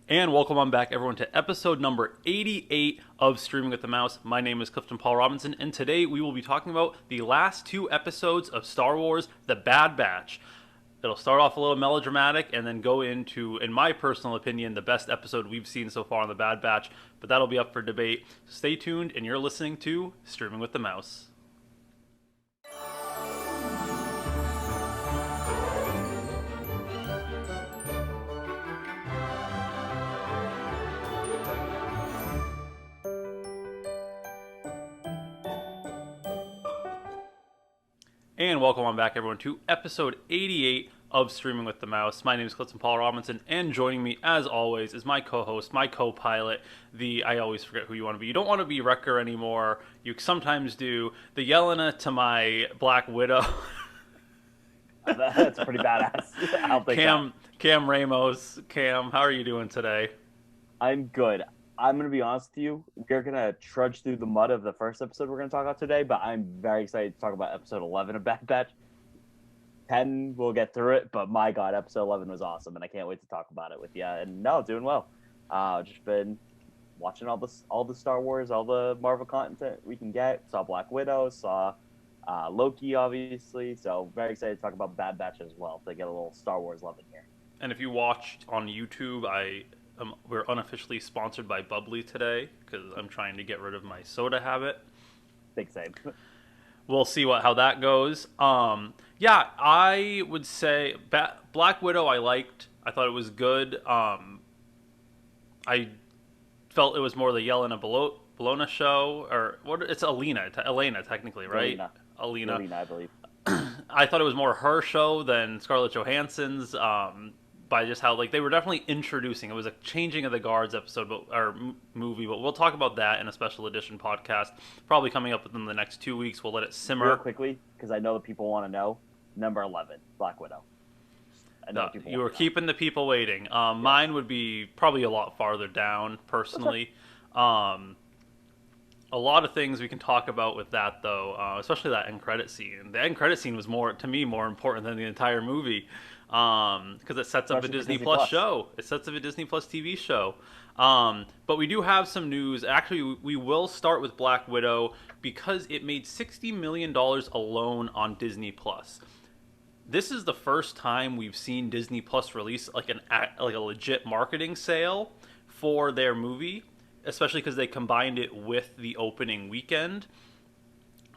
And welcome on back, everyone, to episode number 88 of Streaming with the Mouse. My name is Clifton Paul Robinson, and today we will be talking about the last two episodes of Star Wars The Bad Batch. It'll start off a little melodramatic and then go into, in my personal opinion, the best episode we've seen so far on The Bad Batch, but that'll be up for debate. Stay tuned, and you're listening to Streaming with the Mouse. And welcome on back, everyone, to episode 88 of Streaming with the Mouse. My name is Clifton Paul Robinson, and joining me, as always, is my co-host, my co-pilot, I always forget who you want to be. You don't want to be Wrecker anymore. You sometimes do. The Yelena to my Black Widow. That's pretty badass. I'll take Cam Ramos. Cam, how are you doing today? I'm good. I'm going to be honest with you. We're going to trudge through the mud of the first episode we're going to talk about today, but I'm very excited to talk about episode 11 of Bad Batch. 10, we'll get through it, but my God, episode 11 was awesome, and I can't wait to talk about it with you. And no, doing well. Just been watching all the Star Wars, all the Marvel content we can get. Saw Black Widow, saw Loki, obviously. So very excited to talk about Bad Batch as well, to get a little Star Wars love in here. And if you watched on YouTube, we're unofficially sponsored by Bubbly today because I'm trying to get rid of my soda habit. Big same. We'll see how that goes. Yeah, I would say Black Widow I liked. I thought it was good. I felt it was more the Yelena Bologna show, or what? It's Elena technically, right? Elena, I believe. I thought it was more her show than Scarlett Johansson's. By just how they were definitely introducing. It was a changing of the guards episode, movie. But we'll talk about that in a special edition podcast, probably coming up within the next 2 weeks. We'll let it simmer real quickly because I know the people want to know. Number 11, Black Widow. You were keeping the people waiting. Mine would be probably a lot farther down, personally. A lot of things we can talk about with that, though, especially that end credit scene. The end credit scene was more important than the entire movie. Because it sets up a Disney Plus show. It sets up a Disney Plus TV show. But we do have some news. Actually, we will start with Black Widow because it made $60 million alone on Disney Plus. This is the first time we've seen Disney Plus release like a legit marketing sale for their movie, especially because they combined it with the opening weekend.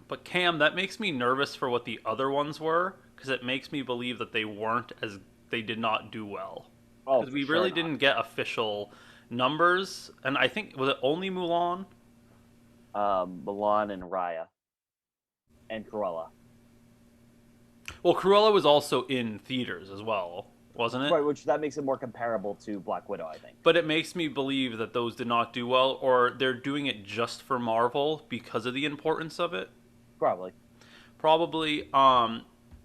But Cam, that makes me nervous for what the other ones were, because it makes me believe that they did not do well. Because we really didn't get official numbers, and I think, was it only Mulan? Mulan and Raya. And Cruella. Well, Cruella was also in theaters as well, wasn't it? Right, which that makes it more comparable to Black Widow, I think. But it makes me believe that those did not do well, or they're doing it just for Marvel because of the importance of it. Probably.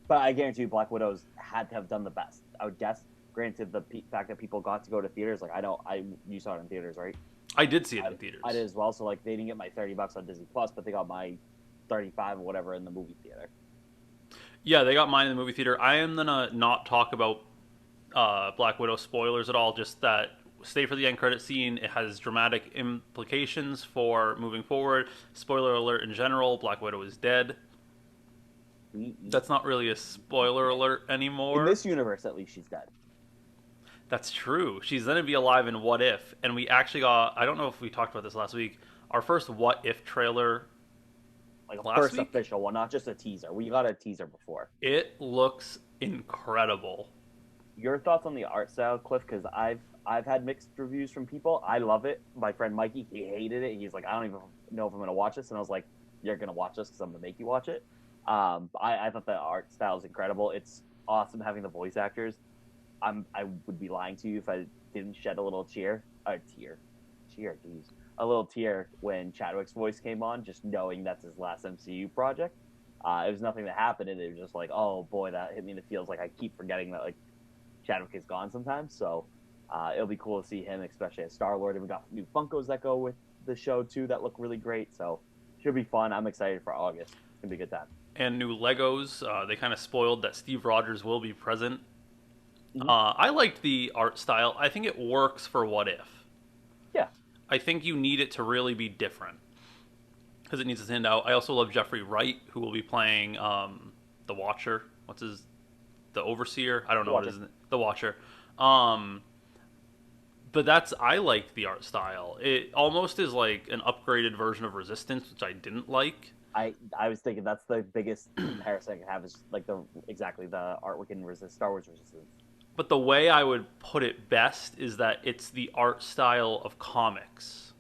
But I guarantee you Black Widows had to have done the best. I would guess, granted the fact that people got to go to theaters, you saw it in theaters, right? I did see it in theaters. I did as well, so they didn't get my $30 on Disney Plus, but they got my 35 or whatever in the movie theater. Yeah, they got mine in the movie theater. I am gonna not talk about Black Widow spoilers at all, just that stay for the end credit scene. It has dramatic implications for moving forward. Spoiler alert in general, Black Widow is dead. That's not really a spoiler alert anymore. In this universe, at least, she's dead. That's true. She's going to be alive in What If, and we actually got, I don't know if we talked about this last week, our first What If trailer first week? Official one, not just a teaser. We got a teaser before. It looks incredible. Your thoughts on the art style, Cliff? Because I've had mixed reviews from people. I love it. My friend Mikey, he hated it. He's like, I don't even know if I'm going to watch this. And I was like, you're going to watch this because I'm going to make you watch it. I thought the art style is incredible. It's awesome having the voice actors. I would be lying to you if I didn't shed a little a little tear when Chadwick's voice came on, just knowing that's his last MCU project. It was nothing that happened, and it was just like, oh boy, that hit me in the feels. Like I keep forgetting that Chadwick is gone sometimes. So it'll be cool to see him, especially as Star-Lord. And we got new Funkos that go with the show too that look really great. So should be fun. I'm excited for August. It's gonna be a good time. And new Legos. They kind of spoiled that Steve Rogers will be present Hmm. I liked the art style. I think it works for What If. Yeah. I think you need it to really be different because it needs to stand out. I also love Jeffrey Wright, who will be playing the Watcher. What's his the Overseer? I don't know what Watcher. is the Watcher. Um, but that's I like the art style. It almost is like an upgraded version of Resistance, which I didn't like. I was thinking that's the biggest comparison I can have is like the artwork in Star Wars Resistance. But the way I would put it best is that it's the art style of comics.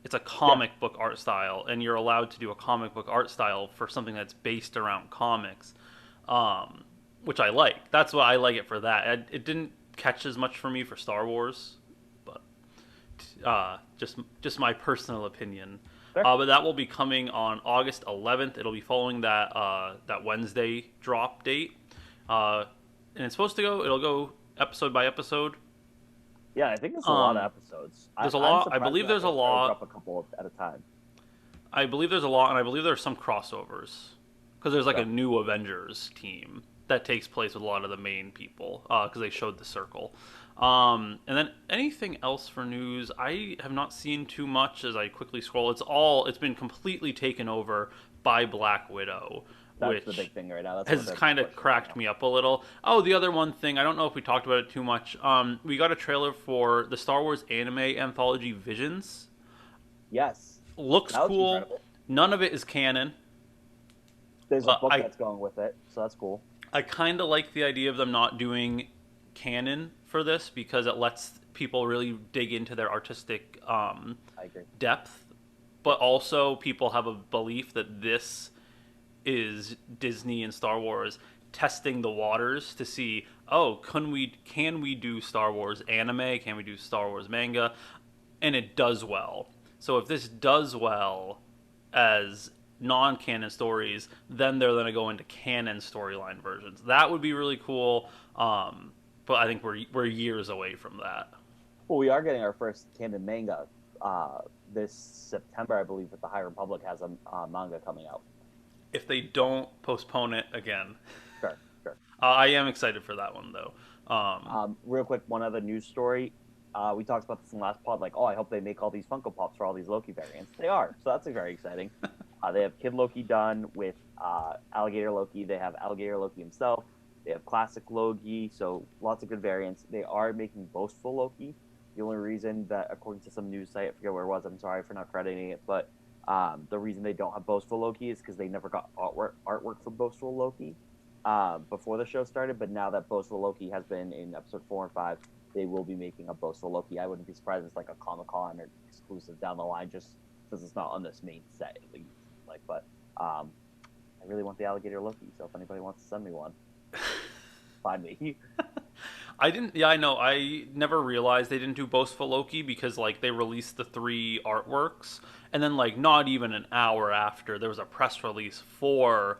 It's a Yeah. comic book art style, and you're allowed to do a comic book art style for something that's based around comics, um, which I like. That's why I like it for that. It didn't catch as much for me for Star Wars, but just my personal opinion. Sure. But that will be coming on August 11th. It'll be following that Wednesday drop date, and it's supposed to go. It'll go episode by episode. Yeah, I think there's a lot of episodes. There's a I'm lot. I surprised believe that there's a they drop lot. a couple at a time. I believe there's a lot, and I believe there's some crossovers because there's like Yeah. a new Avengers team that takes place with a lot of the main people because they showed the circle. And then anything else for news? I have not seen too much as I quickly scroll. It's been completely taken over by Black Widow, That's the which big thing right now. That's what has they're kind of pushing right cracked now. me up a little. Oh, the other one thing, I don't know if we talked about it too much. We got a trailer for the Star Wars anime anthology Visions. Yes, Looks that looks cool. incredible. None of it is canon. There's a book I that's going with it, so that's cool. I kind of like the idea of them not doing canon for this because it lets people really dig into their artistic I agree. depth, but also people have a belief that this is Disney and Star Wars testing the waters to see, oh, can we do Star Wars anime? Can we do Star Wars manga? And it does well. So if this does well as non-canon stories, then they're going to go into canon storyline versions. That would be really cool. But I think we're years away from that. Well, we are getting our first canon manga uh, this September, I believe. That the High Republic has a manga coming out. If they don't postpone it again, Sure, sure. I am excited for that one though. Real quick, one other news story. We talked about this in the last pod. Like, oh, I hope they make all these Funko Pops for all these Loki variants. They are, so that's very exciting. They have Kid Loki done with Alligator Loki. They have Alligator Loki himself. They have Classic Loki. So lots of good variants. They are making Boastful Loki. The only reason that, according to some news site, I forget where it was. I'm sorry for not crediting it, but the reason they don't have Boastful Loki is because they never got artwork for Boastful Loki before the show started. But now that Boastful Loki has been in episode 4 and 5, they will be making a Boastful Loki. I wouldn't be surprised if it's like a Comic-Con or exclusive down the line, just since it's not on this main set at least. Like, but I really want the Alligator Loki, so if anybody wants to send me one, find me. I didn't. Yeah, I know. I never realized they didn't do Boastful Loki because like they released the 3 artworks, and then like not even an hour after there was a press release for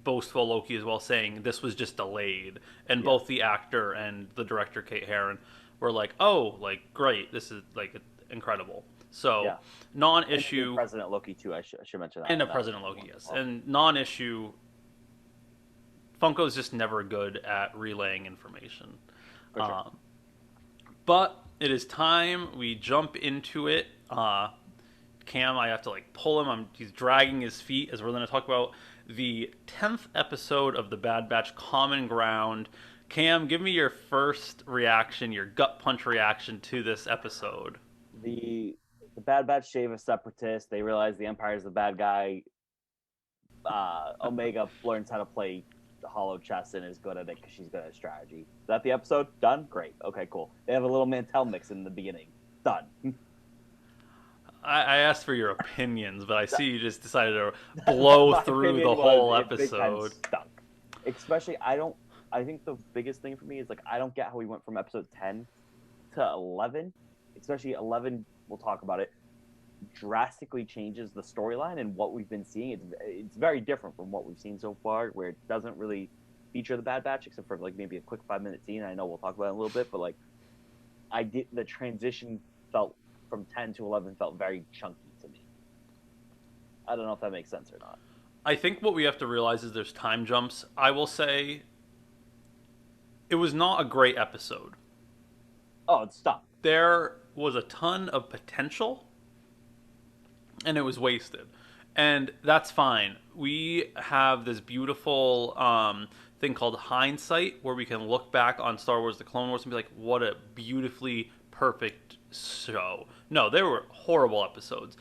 Boastful Loki as well, saying this was just delayed, and both the actor and the director Kate Herron were like, "Oh, like great, this is like incredible." So Yeah. non-issue And President Loki too. I should mention that. and a That President was Loki, yes, well. and non-issue. Funko's just never good at relaying information. For sure. But it is time we jump into it. Cam, I have to like pull him. He's dragging his feet as we're going to talk about the 10th episode of the Bad Batch Common Ground. Cam, give me your first reaction, your gut punch reaction to this episode. The Bad Batch shave a separatist. They realize the Empire is the bad guy. Omega learns how to play the hollow chess and is good at it because she's good at strategy. Is that the episode? Done? Great. Okay, cool. They have a little Mantel mix in the beginning. Done. I asked for your opinions, but I see you just decided to blow My through opinion the was whole it big time episode. stunk. Especially, I think the biggest thing for me is like I don't get how we went from episode 10 to 11. Especially 11, we'll talk about it. Drastically changes the storyline and what we've been seeing. It's very different from what we've seen so far, where it doesn't really feature the Bad Batch except for like maybe a quick 5-minute scene. I know we'll talk about it in a little bit, but like the transition felt from 10 to 11 felt very chunky to me. I don't know if that makes sense or not. Mm-hmm. I think what we have to realize is there's time jumps. I will say It was not a great episode. Oh, it's stop. There was a ton of potential, and it was wasted. And that's fine. We have this beautiful thing called hindsight, where we can look back on Star Wars: The Clone Wars and be like, "What a beautifully perfect show." No, there were horrible episodes.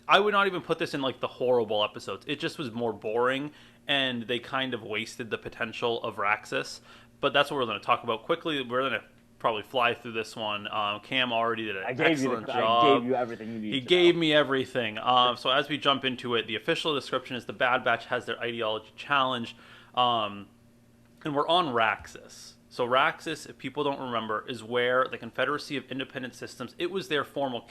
I would not even put this in like the horrible episodes. It just was more boring, and they kind of wasted the potential of Raxus. But that's what we're going to talk about quickly. We're going to probably fly through this one. Cam already did an excellent job. I gave you everything you needed. He gave me everything. So as we jump into it, the official description is the Bad Batch has their ideology challenged, and we're on Raxus. So Raxus, if people don't remember, is where the Confederacy of Independent Systems, it was their former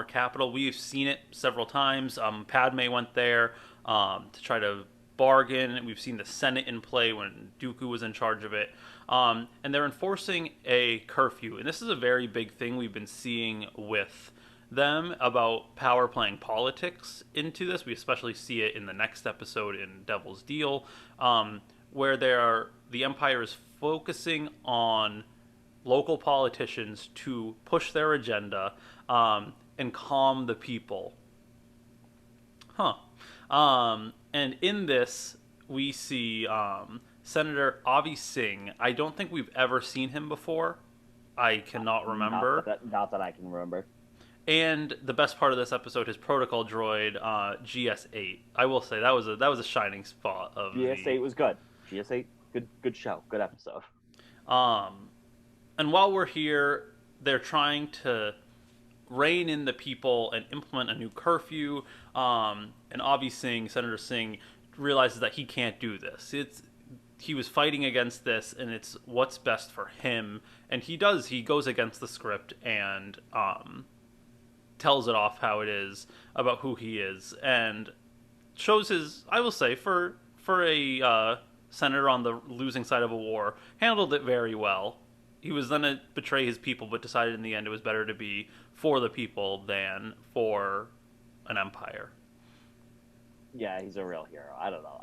capital. We've seen it several times. Padme went there to try to bargain. We've seen the Senate in play when Dooku was in charge of it. And they're enforcing a curfew. And this is a very big thing we've been seeing with them about power playing politics into this. We especially see it in the next episode in Devil's Deal, where the Empire is focusing on local politicians to push their agenda and calm the people. And in this, we see Senator Avi Singh. I don't think we've ever seen him before. I cannot remember. Not that I can remember. And the best part of this episode is protocol droid GS8. I will say that was a shining spot of GS8 was good. GS8, good show, good episode. And while we're here, they're trying to rein in the people and implement a new curfew. And Avi Singh, Senator Singh, realizes that he can't do this. He was fighting against this, and it's what's best for him. And he does. He goes against the script and tells it off how it is about who he is, and shows his, I will say, for a senator on the losing side of a war, handled it very well. He was going to betray his people, but decided in the end it was better to be for the people than for an empire. Yeah, he's a real hero. I don't know.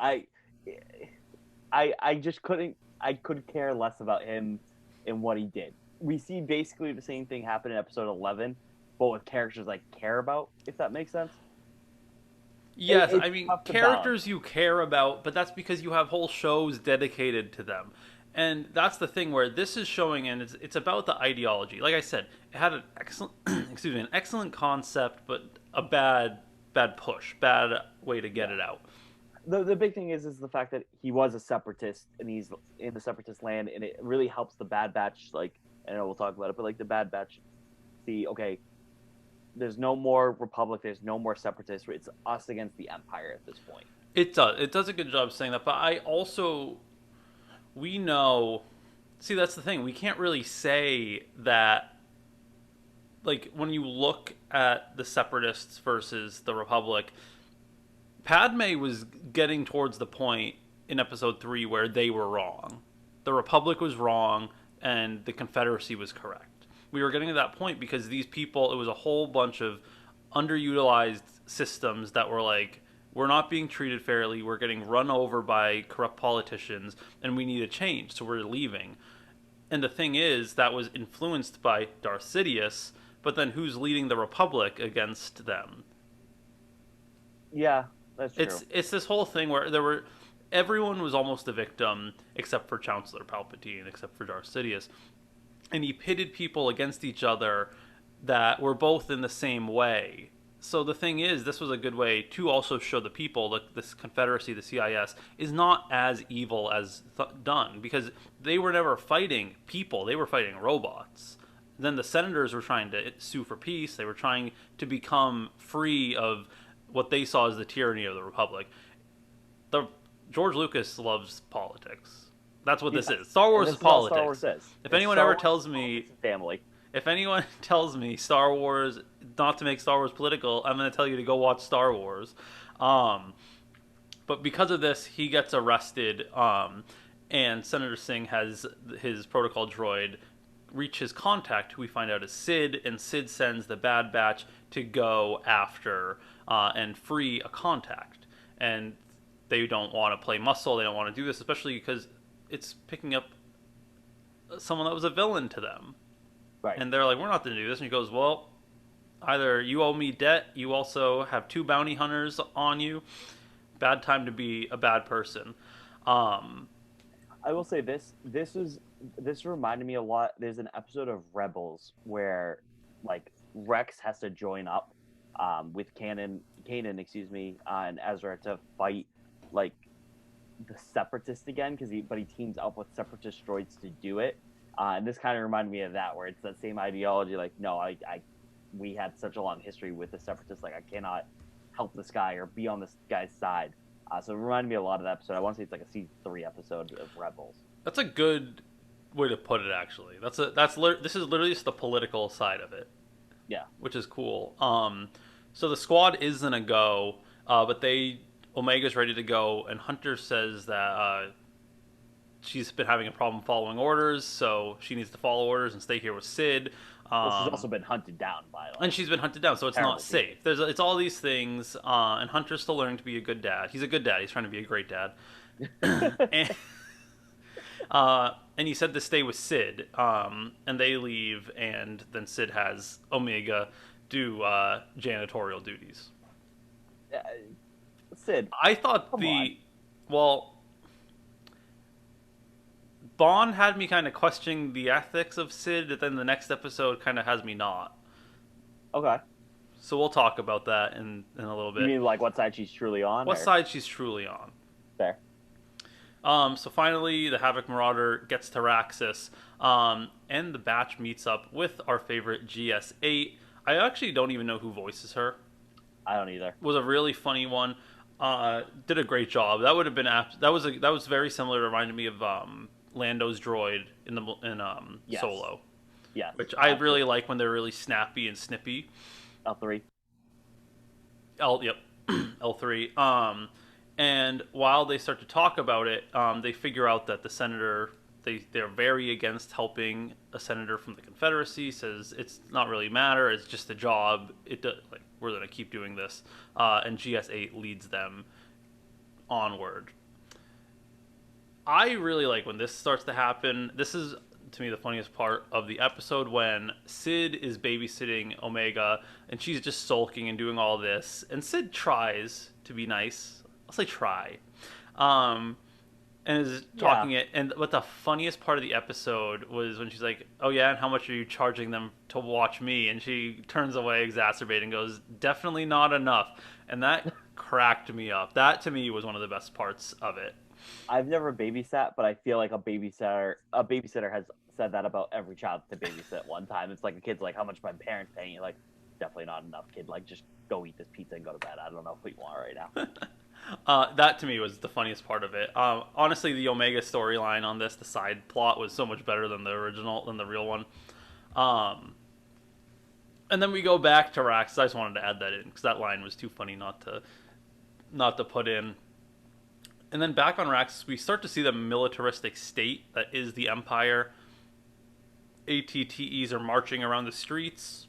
I just couldn't care less about him and what he did. We see basically the same thing happen in episode 11, but with characters I care about, if that makes sense. Yes, I mean, characters you care about, but that's because you have whole shows dedicated to them. And that's the thing where this is showing, and it's about the ideology. Like I said, it had an excellent, an excellent concept, but a bad push, bad way to get it out. The big thing is the fact that he was a separatist, and he's in the separatist land, and it really helps the Bad Batch. Like, I know we'll talk about it, but like the Bad Batch, see, okay, there's no more Republic, there's no more separatists. It's us against the Empire at this point. It does. It does a good job saying that, but we know. See, that's the thing. We can't really say that. Like, when you look at the Separatists versus the Republic, Padme was getting towards the point in Episode 3 where they were wrong. The Republic was wrong, and the Confederacy was correct. We were getting to that point because these people, it was a whole bunch of underutilized systems that were like, we're not being treated fairly, we're getting run over by corrupt politicians, and we need a change, so we're leaving. And the thing is, that was influenced by Darth Sidious, but then who's leading the Republic against them? Yeah, that's true. It's this whole thing where everyone was almost a victim, except for Chancellor Palpatine, except for Darth Sidious. And he pitted people against each other that were both in the same way. So the thing is, this was a good way to also show the people that this Confederacy, the CIS, is not as evil as done, because they were never fighting people, they were fighting robots. Then the senators were trying to sue for peace, they were trying to become free of what they saw as the tyranny of the Republic. George Lucas loves politics. That's what this is. Star Wars is politics. Star Wars is. If anyone ever tells me family. If anyone tells me Star Wars, not to make Star Wars political, I'm going to tell you to go watch Star Wars. But because of this, he gets arrested, and Senator Singh has his protocol droid reach his contact, who we find out is Sid, and Sid sends the Bad Batch to go after and free a contact. And they don't want to play muscle, they don't want to do this, especially because it's picking up someone that was a villain to them. Right. And they're like, we're not going to do this. And he goes, well, either you owe me debt, you also have 2 bounty hunters on you. Bad time to be a bad person. I will say this. This reminded me a lot. There's an episode of Rebels where, like, Rex has to join up with Kanan, and Ezra to fight like the Separatists again but he teams up with Separatist droids to do it. And this kind of reminded me of that, where it's that same ideology. Like, no, we had such a long history with the Separatists. Like, I cannot help this guy or be on this guy's side. So it reminded me a lot of that episode. I want to say it's like a season 3 episode of Rebels. That's a good way to put it, actually. This is literally just the political side of it. Yeah, which is cool. So the squad isn't a go, but Omega's ready to go, and Hunter says that she's been having a problem following orders, so she needs to follow orders and stay here with Sid. Well, she's also been hunted down by them. And she's been hunted down, so it's not safe. It's all these things, and Hunter's still learning to be a good dad. He's a good dad. He's trying to be a great dad. And he said to stay with Sid, and they leave, and then Sid has Omega do janitorial duties. Sid, I thought Bond had me kind of questioning the ethics of Sid, but then the next episode kind of has me not. Okay. So we'll talk about that in a little bit. You mean like what side she's truly on? What side she's truly on. Fair. So finally, the Havoc Marauder gets to Raxus, and the batch meets up with our favorite GS8. I actually don't even know who voices her. I don't either. Was a really funny one. Did a great job. That would have been that was very similar. Reminded me of Lando's droid in Yes. Solo. Yes. Which I really like when they're really snappy and snippy. L3. Yep. L3. And while they start to talk about it, they figure out that the senator, they're very against helping a senator from the Confederacy. Says it's not really matter. It's just a job. We're going to keep doing this. And GS8 leads them onward. I really like when this starts to happen. This is, to me, the funniest part of the episode, when Sid is babysitting Omega and she's just sulking and doing all this, and Sid tries to be nice. I'll say try, and is talking it. And what the funniest part of the episode was when she's like, "Oh yeah, and how much are you charging them to watch me?" And she turns away, exacerbated, and goes, "Definitely not enough." And that cracked me up. That to me was one of the best parts of it. I've never babysat, but I feel like a babysitter has said that about every child to babysit one time. It's like a kid's like, "How much my parents paying you?" Like, definitely not enough, kid. Like, just go eat this pizza and go to bed. I don't know what you want right now. That to me was the funniest part of it. Honestly, the Omega storyline on this, the side plot, was so much better than the real one. And then we go back to Rax. I just wanted to add that in because that line was too funny not to put in. And then back on Rax, we start to see the militaristic state that is the Empire. ATTEs are marching around the streets.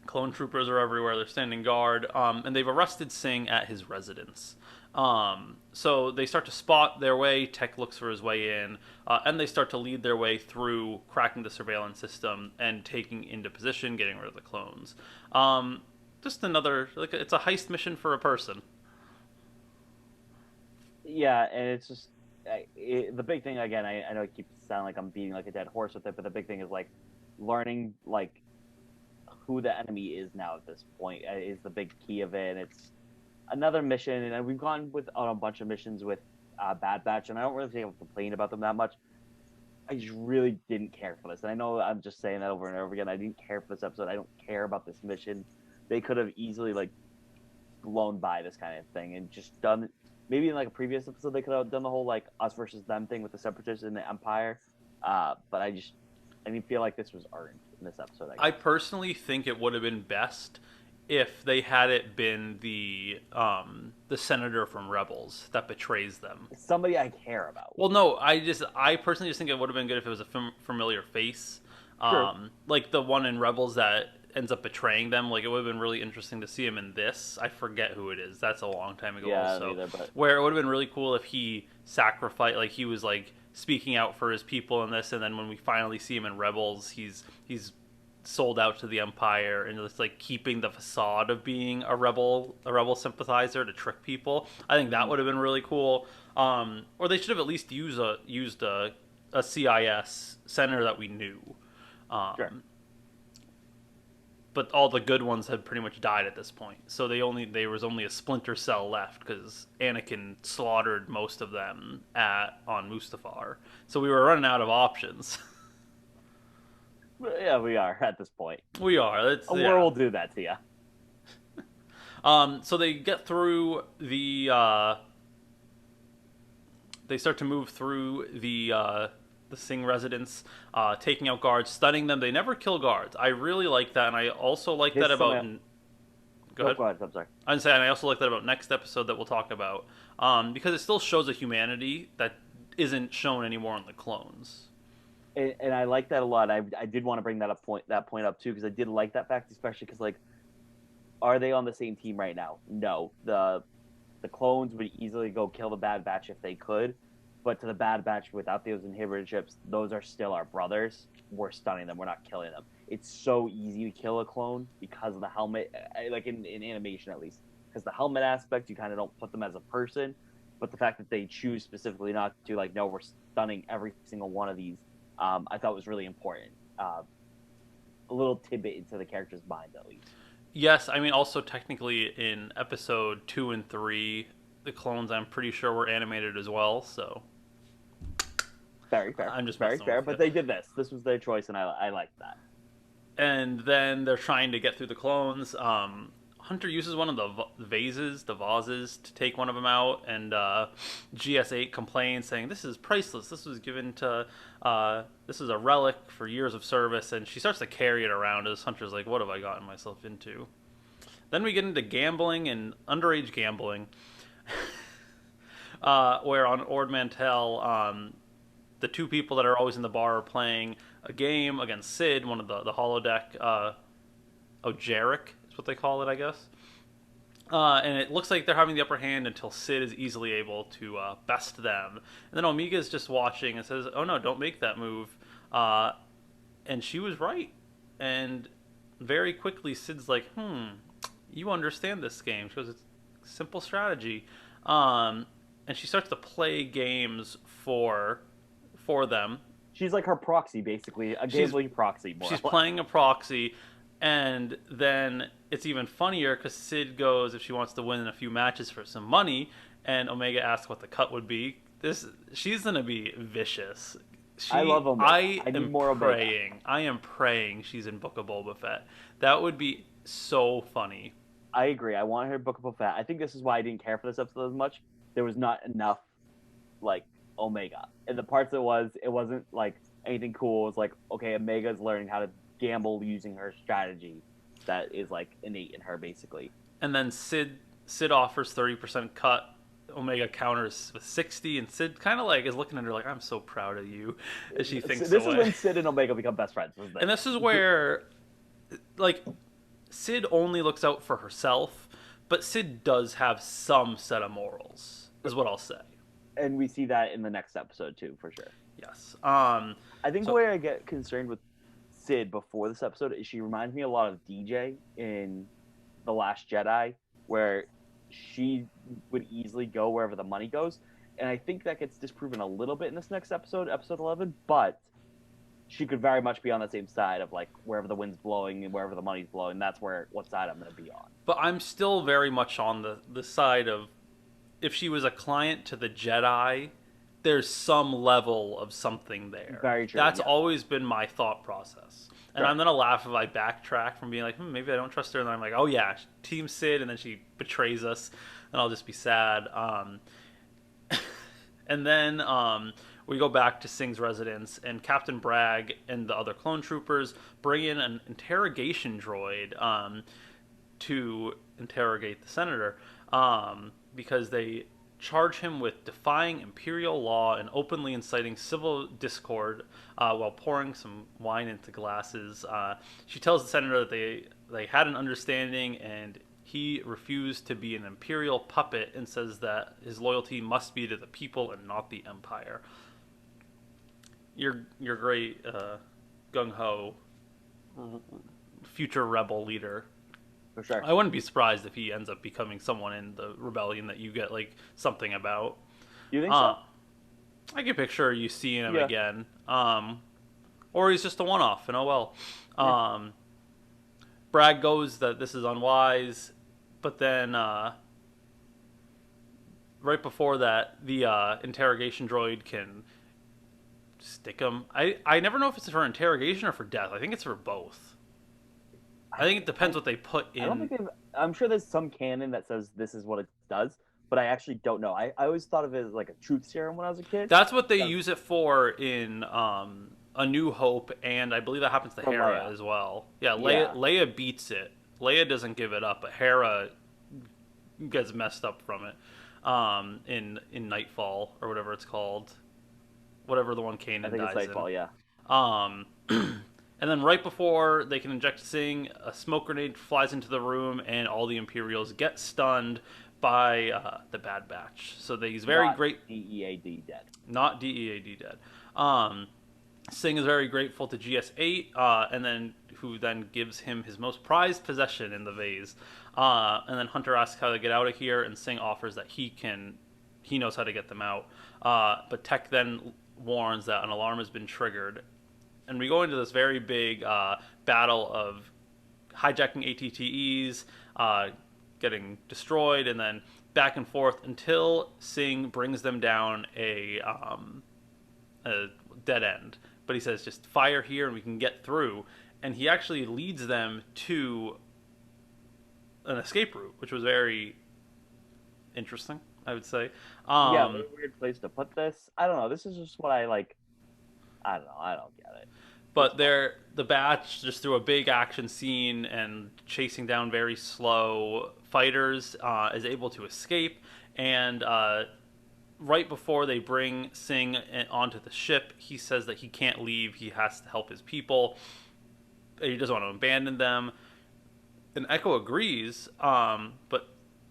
Clone troopers are everywhere. They're standing guard. And they've arrested Singh at his residence. So they start to spot their way. Tech looks for his way in. And they start to lead their way through cracking the surveillance system and taking into position, getting rid of the clones. Just another, it's a heist mission for a person. Yeah, and it's just the big thing again. I know it keeps sounding like I'm beating like a dead horse with it, but the big thing is like learning like who the enemy is now at this point is the big key of it. And it's another mission, and we've gone on a bunch of missions with Bad Batch, and I don't really think I'll complain about them that much. I just really didn't care for this, and I know I'm just saying that over and over again. I didn't care for this episode. I don't care about this mission. They could have easily like blown by this kind of thing and just done. Maybe in like a previous episode, they could have done the whole like us versus them thing with the Separatists and the Empire. But I didn't feel like this was earned in this episode. I personally think it would have been best if they had it been the senator from Rebels that betrays them. Somebody I care about. Well, no, I personally just think it would have been good if it was a familiar face. Sure. Like the one in Rebels that ends up betraying them. Like, it would have been really interesting to see him in this. I forget who it is. That's a long time ago. Yeah, Also, either, but where it would have been really cool if he sacrificed, like he was like speaking out for his people in this, and then when we finally see him in Rebels, he's sold out to the Empire and it's like keeping the facade of being a rebel sympathizer to trick people. I think that would have been really cool. Or they should have at least used a CIS senator that we knew. Sure. But all the good ones had pretty much died at this point, so there was only a splinter cell left because Anakin slaughtered most of them on Mustafar. So we were running out of options. Yeah, we are at this point. We are. A war will do that to you. So they get through the. They start to move through the Sing residence, taking out guards, stunning them. They never kill guards. I really like that, and I also like that about. Go ahead. I'm sorry. I'm saying I also like that about next episode that we'll talk about, because it still shows a humanity that isn't shown anymore in the clones. And I like that a lot. I did want to bring that point up too, because I did like that fact, especially because, like, are they on the same team right now? No. The clones would easily go kill the Bad Batch if they could, but to the Bad Batch without those inhibitor chips, those are still our brothers. We're stunning them. We're not killing them. It's so easy to kill a clone because of the helmet, like in animation at least, because the helmet aspect, you kind of don't put them as a person, but the fact that they choose specifically not to, like, no, we're stunning every single one of these. I thought was really important. A little tidbit into the character's mind, at least. Yes, I mean, also technically in episode 2 and 3, the clones, I'm pretty sure, were animated as well. So very fair. I'm just very fair, but they did this. This was their choice, and I liked that. And then they're trying to get through the clones. Hunter uses one of the vases to take one of them out, and GS8 complains, saying, "This is priceless. This was given to, this is a relic for years of service." And she starts to carry it around as Hunter's like, "What have I gotten myself into?" Then we get into gambling and underage gambling, where on Ord Mantell, the two people that are always in the bar are playing a game against Sid, one of the holodeck, Jarek. What they call it, I guess. And it looks like they're having the upper hand until Sid is easily able to best them. And then Omega's just watching and says, "Oh no, don't make that move." And she was right. And very quickly, Sid's like, you understand this game. She goes, "It's simple strategy." And she starts to play games for them. She's like her proxy, basically. A gambling proxy, more. She's playing a proxy. And then it's even funnier because Sid goes if she wants to win in a few matches for some money, and Omega asks what the cut would be. She's gonna be vicious. I love Omega. I am praying. I am praying she's in Book of Boba Fett. That would be so funny. I agree. I want her in Book of Boba Fett. I think this is why I didn't care for this episode as much. There was not enough, like, Omega. And the parts it wasn't like anything cool. It was like, okay, Omega's learning how to gamble using her strategy that is, like, innate in her, basically. And then Sid offers 30% cut. Omega counters with 60, and Sid kind of like is looking at her like, "I'm so proud of you," as she thinks this is when Sid and Omega become best friends, isn't it? And this is where, like, Sid only looks out for herself, but Sid does have some set of morals, is what I'll say. And we see that in the next episode too, for sure. Yes. I think the way I get concerned with Sid before this episode is she reminds me a lot of DJ in The Last Jedi, where she would easily go wherever the money goes. And I think that gets disproven a little bit in this next episode, episode 11, but she could very much be on the same side of, like, wherever the wind's blowing and wherever the money's blowing, that's what side I'm going to be on. But I'm still very much on the side of, if she was a client to the Jedi, there's some level of something there. Very true. That's always been my thought process. And I'm going to laugh if I backtrack from being like, maybe I don't trust her. And then I'm like, oh yeah, Team Sid, and then she betrays us, and I'll just be sad. And then we go back to Sing's residence, and Captain Bragg and the other clone troopers bring in an interrogation droid to interrogate the senator, because they charge him with defying imperial law and openly inciting civil discord while pouring some wine into glasses. She tells the senator that they had an understanding and he refused to be an imperial puppet and says that his loyalty must be to the people and not the empire. Your great gung-ho future rebel leader. For sure. I wouldn't be surprised if he ends up becoming someone in the rebellion that you get like something about. You think so? I can picture you seeing him Yeah. again. Or he's just a one-off, and oh well. Yeah. Bragg goes that this is unwise, but then right before that, the interrogation droid can stick him. I never know if it's for interrogation or for death. I think it's for both. I think it depends what they put in. I don't think I'm sure there's some canon that says this is what it does, but I actually don't know. I always thought of it as like a truth serum when I was a kid. That's what they use it for in A New Hope, and I believe that happens to Hera Leia as well. Yeah, Leia beats it. Leia doesn't give it up, but Hera gets messed up from it in Nightfall or whatever it's called. Whatever the one Kanan dies in. I think it's Nightfall, yeah. And then right before they can inject Singh, a smoke grenade flies into the room, and all the Imperials get stunned by the Bad Batch. So he's very great. DEAD dead. Not DEAD dead. Singh is very grateful to GS8, and who then gives him his most prized possession in the vase. And then Hunter asks how to get out of here, and Singh offers that he knows how to get them out. But Tech then warns that an alarm has been triggered. And we go into this very big battle of hijacking ATTEs, getting destroyed, and then back and forth until Singh brings them down a dead end. But he says, just fire here and we can get through. And he actually leads them to an escape route, which was very interesting, I would say. Yeah, what a weird place to put this. I don't know. This is just what I like. I don't know. I don't get it. But the Batch, just through a big action scene and chasing down very slow fighters, is able to escape. And right before they bring Singh onto the ship, he says that he can't leave. He has to help his people. He doesn't want to abandon them. And Echo agrees, but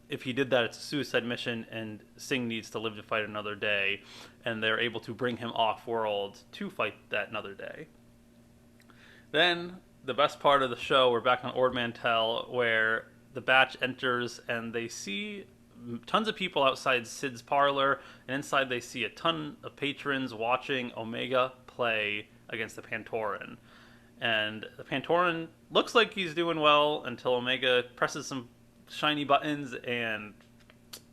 if he did that, it's a suicide mission, and Singh needs to live to fight another day. And they're able to bring him off-world to fight that another day. Then, the best part of the show, we're back on Ord Mantell, where the Batch enters and they see tons of people outside Sid's parlor, and inside they see a ton of patrons watching Omega play against the Pantoran. And the Pantoran looks like he's doing well until Omega presses some shiny buttons and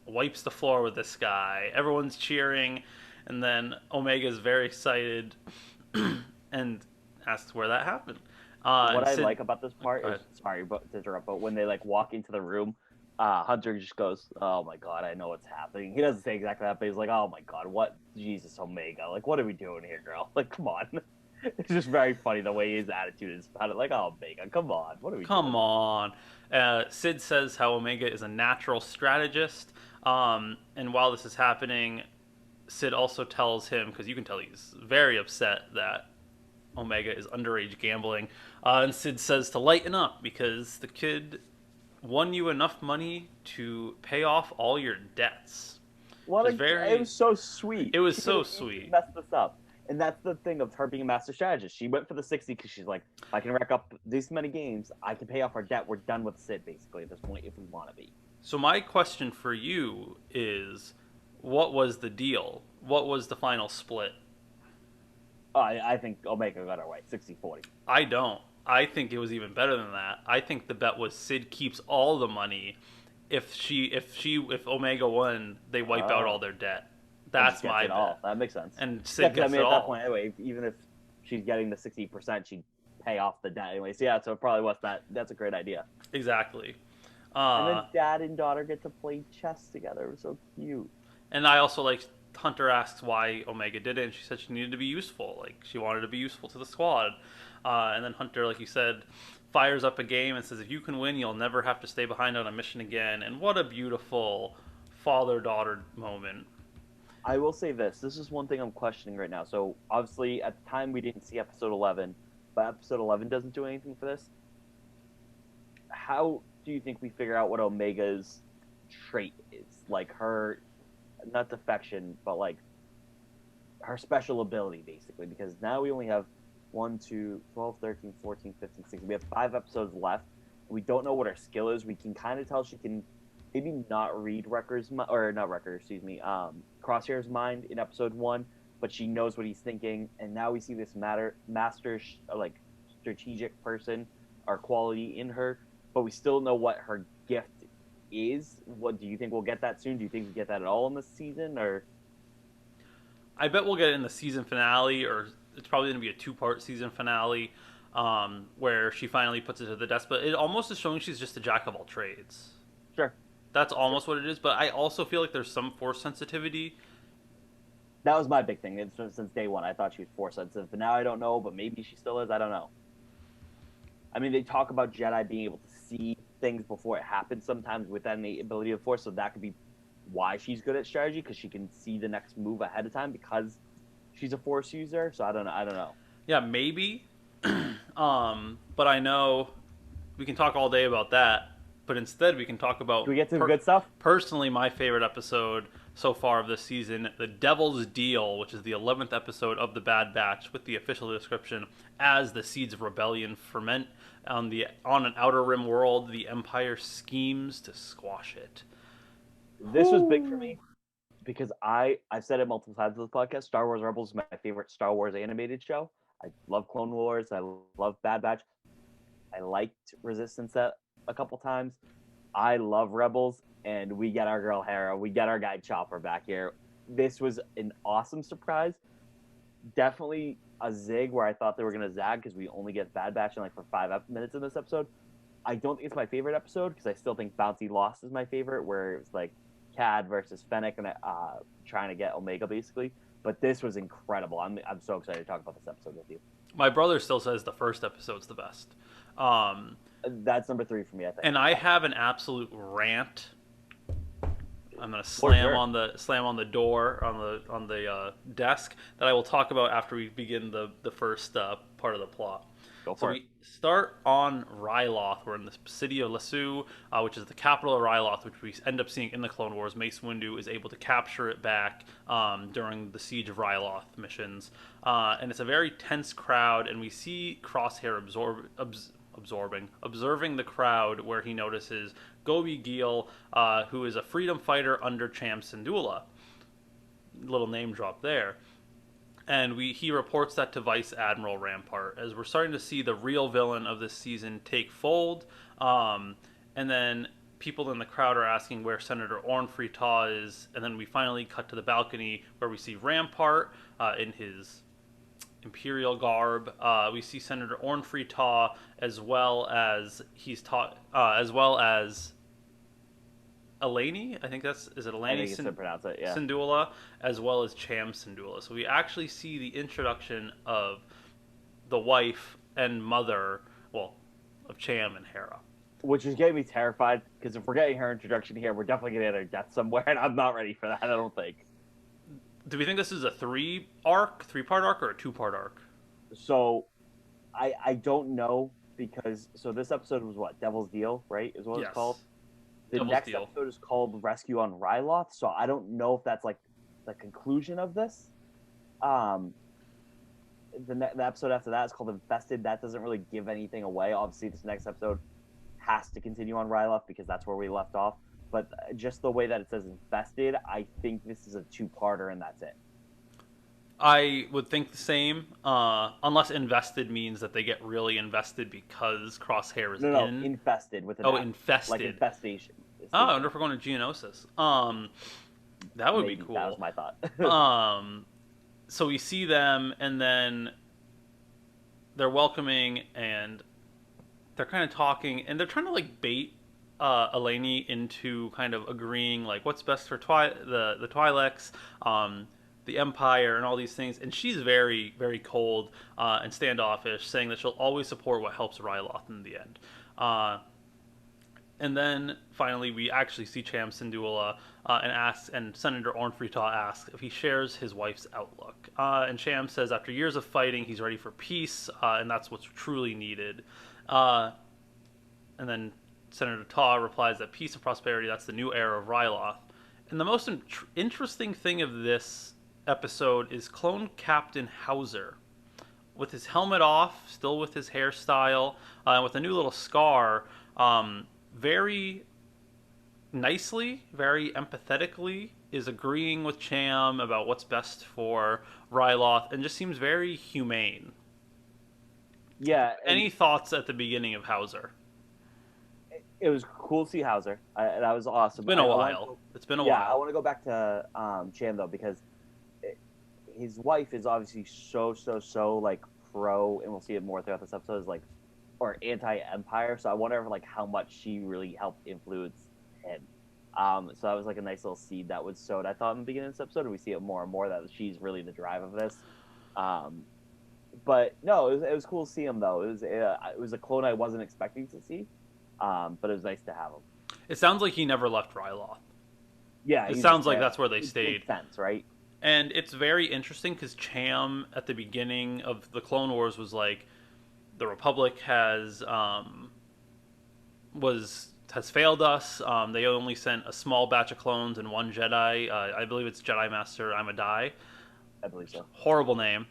wipes the floor with this guy. Everyone's cheering, and then Omega is very excited and asks where that happened. What I like about this part is, sorry to interrupt, but when they like walk into the room, Hunter just goes, "Oh my god, I know what's happening." He doesn't say exactly that, but he's like, "Oh my god, what? Jesus, Omega, like, what are we doing here, girl? Like, come on." It's just very funny the way his attitude is about it. Like, "Oh, Omega, come on, what are we doing?" Come on. Sid says how Omega is a natural strategist, and while this is happening, Sid also tells him, because you can tell he's very upset that Omega is underage gambling, and Sid says to lighten up because the kid won you enough money to pay off all your debts. Well, it was so sweet. It was so sweet. Messed this up. And that's the thing of her being a master strategist. She went for the 60 because she's like, if I can rack up this many games, I can pay off our debt. We're done with Sid, basically, at this point, if we want to be. So my question for you is, what was the deal? What was the final split? I think Omega got her way, 60-40. I don't. I think it was even better than that. I think the bet was Sid keeps all the money. If Omega won, they wipe out all their debt. That's my bet. All. That makes sense. And Sid gets it all. At that point, anyway, even if she's getting the 60%, she'd pay off the debt anyway. So yeah, so it probably was that. That's a great idea. Exactly. And then dad and daughter get to play chess together. It was so cute. And I also like Hunter asks why Omega did it, and she said she needed to be useful. Like, she wanted to be useful to the squad. And then Hunter, like you said, fires up a game and says, if you can win, you'll never have to stay behind on a mission again. And what a beautiful father-daughter moment. I will say this. This is one thing I'm questioning right now. So obviously, at the time we didn't see episode 11, but episode 11 doesn't do anything for this. How do you think we figure out what Omega's trait is? Like her, not defection, but like her special ability, basically. Because now we only have 1, 2, 12, 13, 14, 15, 16. We have 5 episodes left. We don't know what her skill is. We can kind of tell she can maybe not read Crosshair's mind in episode 1, but she knows what he's thinking. And now we see this master strategic person, our quality in her, but we still know what her gift is. What do you think we'll get that soon? Do you think we get that at all in this season, or? I bet we'll get it in the season finale, or it's probably going to be a 2-part season finale, where she finally puts it to the test. But it almost is showing she's just a jack of all trades. Sure. That's almost what it is. But I also feel like there's some force sensitivity. That was my big thing. Since day one, I thought she was force sensitive, but now I don't know. But maybe she still is. I don't know. I mean, they talk about Jedi being able to see things before it happens sometimes with that innate ability of force, so that could be why she's good at strategy, because she can see the next move ahead of time because she's a force user. So I don't know. Yeah, maybe. But I know we can talk all day about that, but instead we can talk about... Do we get to the good stuff? Personally, my favorite episode so far of this season, The Devil's Deal, which is the 11th episode of The Bad Batch, with the official description, as the seeds of rebellion ferment on an outer rim world, the Empire schemes to squash it. This was big for me because I've said it multiple times on this podcast. Star Wars Rebels is my favorite Star Wars animated show. I love Clone Wars. I love Bad Batch. I liked Resistance a couple times. I love Rebels, and we get our girl Hera. We get our guy Chopper back here. This was an awesome surprise. Definitely a zig where I thought they were going to zag because we only get Bad Batch in for 5 minutes in this episode. I don't think it's my favorite episode because I still think Bounty Lost is my favorite, where it's like Cad versus Fennec and trying to get Omega basically. But this was incredible. I'm so excited to talk about this episode with you. My brother still says the first episode's the best. That's number 3 for me, I think. And I have an absolute rant. I'm gonna slam on the door on the desk that I will talk about after we begin the first part of the plot. Go for it. We start on Ryloth. We're in the city of Lasu, which is the capital of Ryloth, which we end up seeing in the Clone Wars. Mace Windu is able to capture it back during the Siege of Ryloth missions. And it's a very tense crowd, and we see Crosshair observing the crowd, where he notices Gobi Gil, who is a freedom fighter under Cham Syndulla. Little name drop there. And he reports that to Vice Admiral Rampart, as we're starting to see the real villain of this season take fold. And then people in the crowd are asking where Senator Orn Free Taa is. And then we finally cut to the balcony where we see Rampart in his Imperial garb. We see Senator Orn Free Taa, as well as Eleni, I think is it Eleni? I think it's to pronounce it, yeah. Syndulla, as well as Cham Syndulla. So we actually see the introduction of the wife and mother, of Cham and Hera. Which is getting me terrified, because if we're getting her introduction here, we're definitely going to get her death somewhere, and I'm not ready for that, I don't think. Do we think this is a 3-part arc, or a 2-part arc? So, I don't know, because, this episode was what? Devil's Deal, right? Is what it's called? The Devil's next Deal. episode is called Rescue on Ryloth, so I don't know if that's like the conclusion of this. The episode after that is called Infested. That doesn't really give anything away. Obviously, this next episode has to continue on Ryloth because that's where we left off. But just the way that it says Infested, I think this is a 2-parter and that's it. I would think the same, unless invested means that they get really invested because Crosshair is No, infested with an F. F. Infested. Like infestation. I wonder if we're going to Geonosis. That would be cool. That was my thought. So we see them, and then they're welcoming, and they're kind of talking, and they're trying to bait Eleni into kind of agreeing what's best for the Twi'leks, the Empire, and all these things. And she's very, very cold and standoffish, saying that she'll always support what helps Ryloth in the end. And then finally, we actually see Cham Syndulla and Senator Ornfreytau asks if he shares his wife's outlook. And Cham says after years of fighting, he's ready for peace, and that's what's truly needed. And then Senator Taw replies that peace and prosperity, that's the new era of Ryloth. And the most interesting thing of this episode is Clone Captain Hauser. With his helmet off, still with his hairstyle, with a new little scar, very nicely, very empathetically, is agreeing with Cham about what's best for Ryloth, and just seems very humane. Yeah. Any thoughts at the beginning of Hauser? It was cool to see Hauser. That was awesome. It's been a while. Yeah, I want to go back to Cham though, because his wife is obviously so like pro, and we'll see it more throughout this episode, is like, or anti-Empire. So I wonder if, like, how much she really helped influence him. So that was like a nice little seed that was sowed, I thought, in the beginning of this episode, and we see it more and more that she's really the drive of this. But no, it was cool to see him though. It was a clone I wasn't expecting to see, but it was nice to have him. It sounds like he never left Ryloth. Yeah, it sounds like that's where they stayed. Makes sense, right? And it's very interesting because Cham at the beginning of the Clone Wars was like, the Republic has failed us. They only sent a small batch of clones and one Jedi. I believe it's Jedi Master Amadai. I believe so. Horrible name.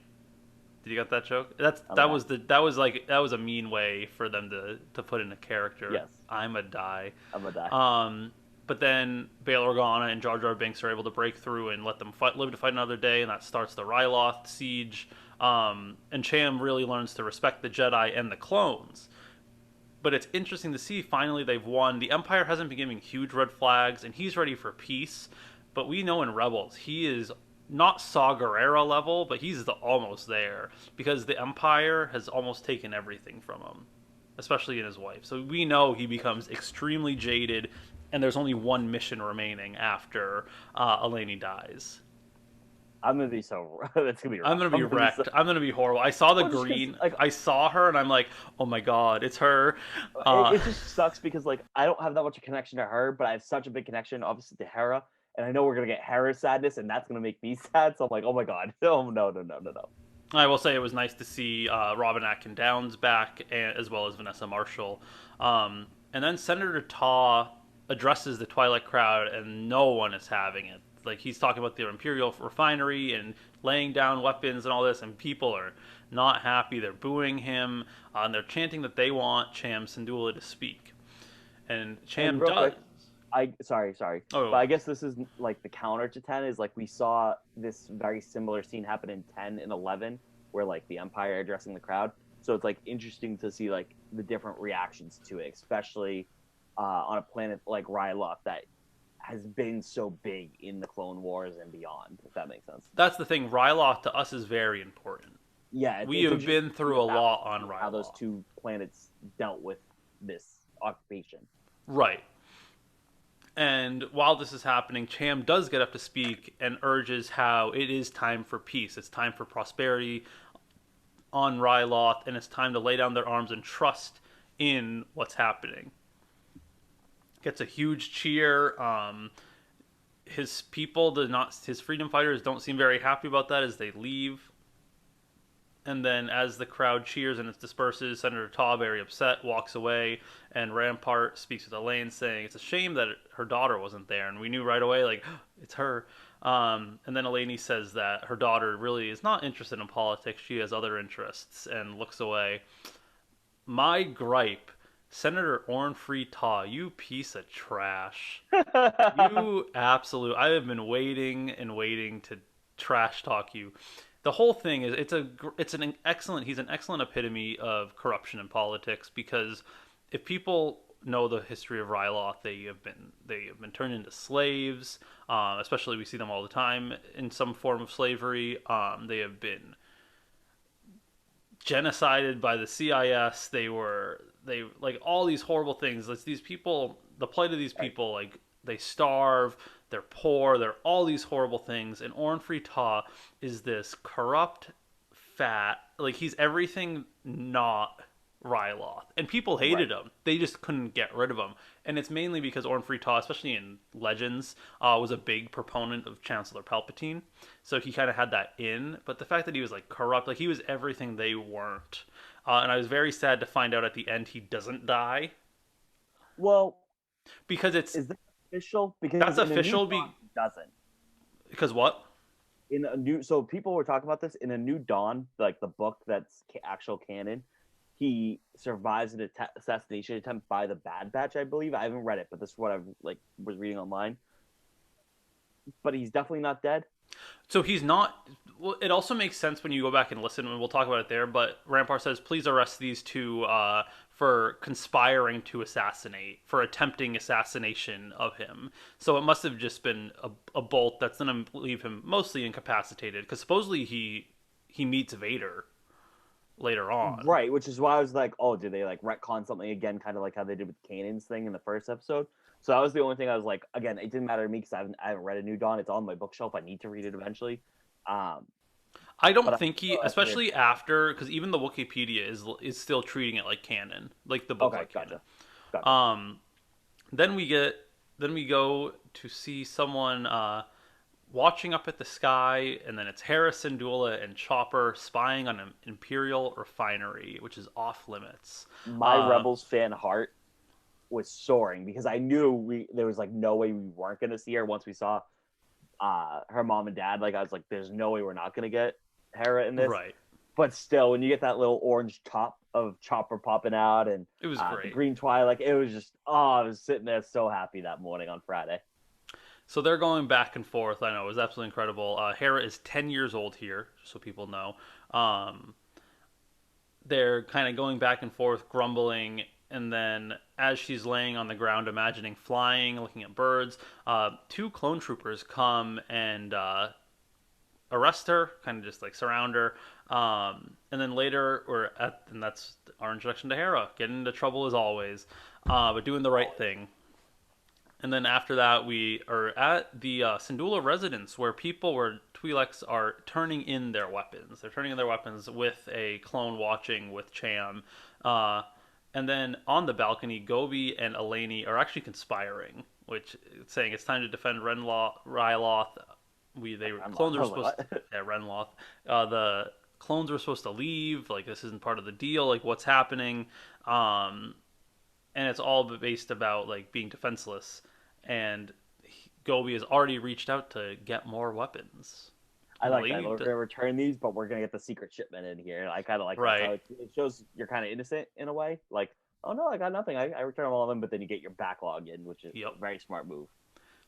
Did you get that joke? That was a mean way for them to put in a character. Yes. Amadai. Amadai. But then Bail Organa and Jar Jar Binks are able to break through and let them live to fight another day, and that starts the Ryloth siege. And Cham really learns to respect the Jedi and the clones. But it's interesting to see, finally they've won. The Empire hasn't been giving huge red flags, and he's ready for peace. But we know in Rebels, he is not Saw Gerrera level, but he's almost there. Because the Empire has almost taken everything from him, especially in his wife. So we know he becomes extremely jaded, and there's only one mission remaining after Eleni dies. I'm gonna be so. That's gonna be. I'm gonna be wrecked. I'm gonna be horrible. I saw the green. Like, I saw her, and I'm like, oh my god, it's her. It just sucks because, like, I don't have that much of a connection to her, but I have such a big connection, obviously, to Hera, and I know we're gonna get Hera's sadness, and that's gonna make me sad. So I'm like, oh my god, oh no. I will say it was nice to see Robin Atkin Downes back, as well as Vanessa Marshall, and then Senator Taw addresses the Twilight crowd, and no one is having it. Like, he's talking about the Imperial refinery and laying down weapons and all this, and people are not happy. They're booing him, and they're chanting that they want Cham Syndulla to speak. And Cham does. Sorry. Oh. But I guess this is like the counter to 10 is, like, we saw this very similar scene happen in 10 and 11, where, like, the Empire addressing the crowd. So it's, like, interesting to see, like, the different reactions to it, especially on a planet like Ryloth that has been so big in the Clone Wars and beyond, if that makes sense. That's the thing. Ryloth to us is very important. Yeah. We have been through a lot on Ryloth. How those two planets dealt with this occupation. Right. And while this is happening, Cham does get up to speak and urges how it is time for peace. It's time for prosperity on Ryloth, and it's time to lay down their arms and trust in what's happening. Gets a huge cheer. His people his freedom fighters don't seem very happy about that as they leave. And then as the crowd cheers and it disperses, Senator Taw, very upset, walks away, and Rampart speaks with Elaine, saying it's a shame that her daughter wasn't there. And we knew right away, like, it's her. And then Eleni says that her daughter really is not interested in politics. She has other interests, and looks away. My gripe, Senator Ornfreytau, you piece of trash. You absolute. I have been waiting and waiting to trash talk you. The whole thing is he's an excellent epitome of corruption in politics, because if people know the history of Ryloth, they have been turned into slaves. Especially we see them all the time in some form of slavery. They have been genocided by the CIS. They like all these horrible things. It's these people, the plight of these people, like, they starve, they're poor, they're all these horrible things. And Ornfreytau is this corrupt, fat, like, he's everything not Ryloth, and people hated Right. him. They just couldn't get rid of him, and it's mainly because Orn Free-Taa, especially in Legends, was a big proponent of Chancellor Palpatine, so he kind of had that in. But the fact that he was like corrupt, like he was everything they weren't, and I was very sad to find out at the end he doesn't die Well, because it's is that official? Because that's in a new official. Dawn, he doesn't. Because what? In a new, so people were talking about this in a New Dawn, like the book that's actual canon. He survives an assassination attempt by the Bad Batch, I believe. I haven't read it, but this is what I like was reading online. But he's definitely not dead. So he's not. Well, it also makes sense when you go back and listen, and we'll talk about it there. But Rampart says, "Please arrest these two for conspiring to assassinate, for attempting assassination of him." So it must have just been a bolt that's going to leave him mostly incapacitated, because supposedly he meets Vader later on. Right, which is why I was like, oh, did they like retcon something again, kind of like how they did with Kanan's thing in the first episode? So that was the only thing I was like, again, it didn't matter to me because I haven't read a New Dawn. It's on my bookshelf. I need to read it eventually. Um, I don't but think he, that's weird. especially after, because even the Wikipedia is still treating it like canon, like the book Okay, like canon. gotcha. Um, then we get then we go to see someone watching up at the sky, and then it's Harrison, Dula, and Chopper spying on an Imperial refinery, which is off limits. My Uh, Rebels fan heart was soaring because I knew there was like no way we weren't going to see her once we saw her mom and dad. Like I was like, there's no way we're not going to get Hera in this. right. But still, when you get that little orange top of Chopper popping out and It was the great. green twilight, it was just I was sitting there so happy that morning on Friday. So they're going back and forth. I know it was absolutely incredible. Hera is 10 years old here, so people know. Um, they're kind of going back and forth, grumbling, and then as she's laying on the ground, imagining flying, looking at birds, two clone troopers come and arrest her, kind of just like surround her. And then later, and that's our introduction to Hera, getting into trouble as always, but doing the right thing. And then after that, we are at the Syndulla residence where Twi'leks are turning in their weapons. They're turning in their weapons with a clone watching with Cham. Uh, and then on the balcony, Gobi and Eleni are actually conspiring, which is saying it's time to defend Ryloth. Clones were supposed to, yeah, Renloth. The clones were supposed to leave. Like this isn't part of the deal. Like what's happening? Um, and it's all based about like being defenseless. And Gobi has already reached out to get more weapons. I And like that. We're gonna return these, but we're gonna get the secret shipment in here. I kind of like that. right. So it shows you're kind of innocent in a way. Like, oh no, I got nothing. I return all of them, but then you get your backlog in, which is Yep. a very smart move.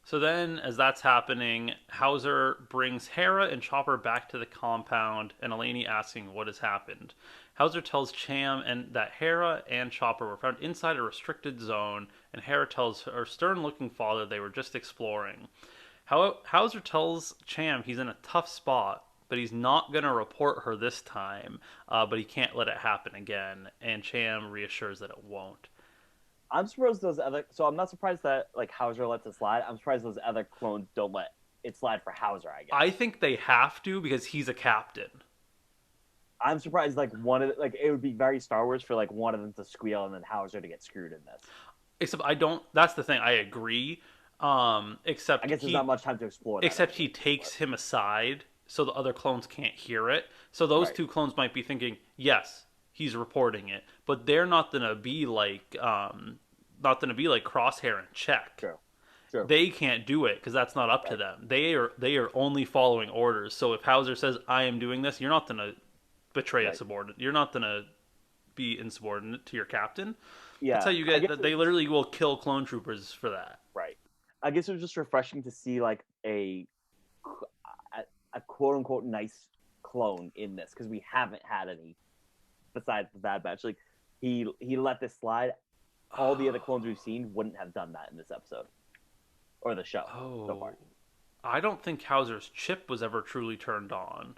So then, as that's happening, Hauser brings Hera and Chopper back to the compound, and Eleni asking what has happened. Hauser tells Cham and that Hera and Chopper were found inside a restricted zone, and Hera tells her stern-looking father they were just exploring. Hauser tells Cham he's in a tough spot, but he's not going to report her this time, but he can't let it happen again, and Cham reassures that it won't. I'm surprised those other. So I'm not surprised that like Hauser lets it slide. I'm surprised those other clones don't let it slide for Hauser. I guess. I think they have to because he's a captain. I'm surprised like one of like it would be very Star Wars for like one of them to squeal and then Hauser to get screwed in this. Except I don't. That's the thing. I agree. Except I guess there's not much time to explore that. Except he takes him aside so the other clones can't hear it. So those Right. two clones might be thinking, yes, he's reporting it, but they're not gonna be like, Crosshair and Check. True. True. They can't do it because that's not up to them. They are only following orders. So if Hauser says, "I am doing this," you're not gonna betray a subordinate. You're not gonna be insubordinate to your captain. Yeah. That's how you get that. They literally will kill clone troopers for that. Right. I guess it was just refreshing to see like a quote unquote nice clone in this because we haven't had any besides the Bad Batch. Like he let this slide. All the other clones we've seen wouldn't have done that in this episode or the show so far. I don't think Hauser's chip was ever truly turned on.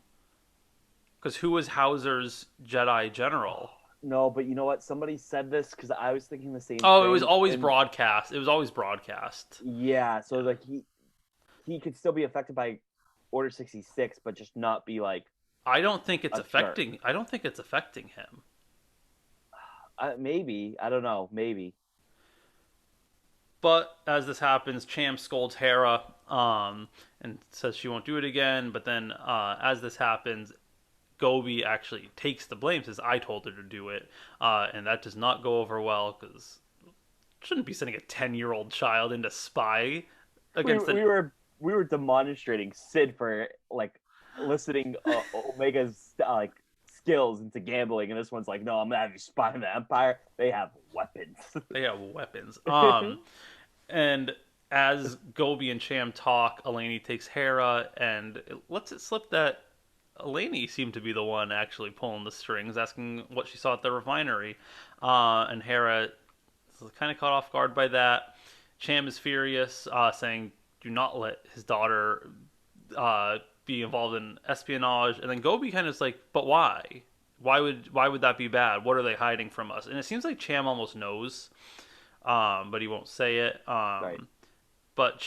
Because who was Hauser's Jedi general? No, but you know what? Somebody said this because I was thinking the same thing. Oh, it was always broadcast. It was always broadcast. Yeah, so like he could still be affected by Order 66, but just not be like. I don't think it's affecting. I don't think it's affecting him. Maybe. I don't know. Maybe. But as this happens, Cham scolds Hera and says she won't do it again. But then, as this happens, Gobi actually takes the blame, says I told her to do it, and that does not go over well because shouldn't be sending a 10-year-old child in to spy We against an. we were demonstrating Sid for like listening Omega's like skills into gambling, and this one's like, no, I'm gonna have you spy on the Empire. They have weapons. They have weapons. And as Gobi and Cham talk, Eleni takes Hera and lets it slip that Eleni seemed to be the one actually pulling the strings, asking what she saw at the refinery. And Hera is kind of caught off guard by that. Cham is furious, saying, "Do not let his daughter be involved in espionage." And then Gobi kind of is like, "But why? Why would that be bad? What are they hiding from us?" And it seems like Cham almost knows, but he won't say it. Right. But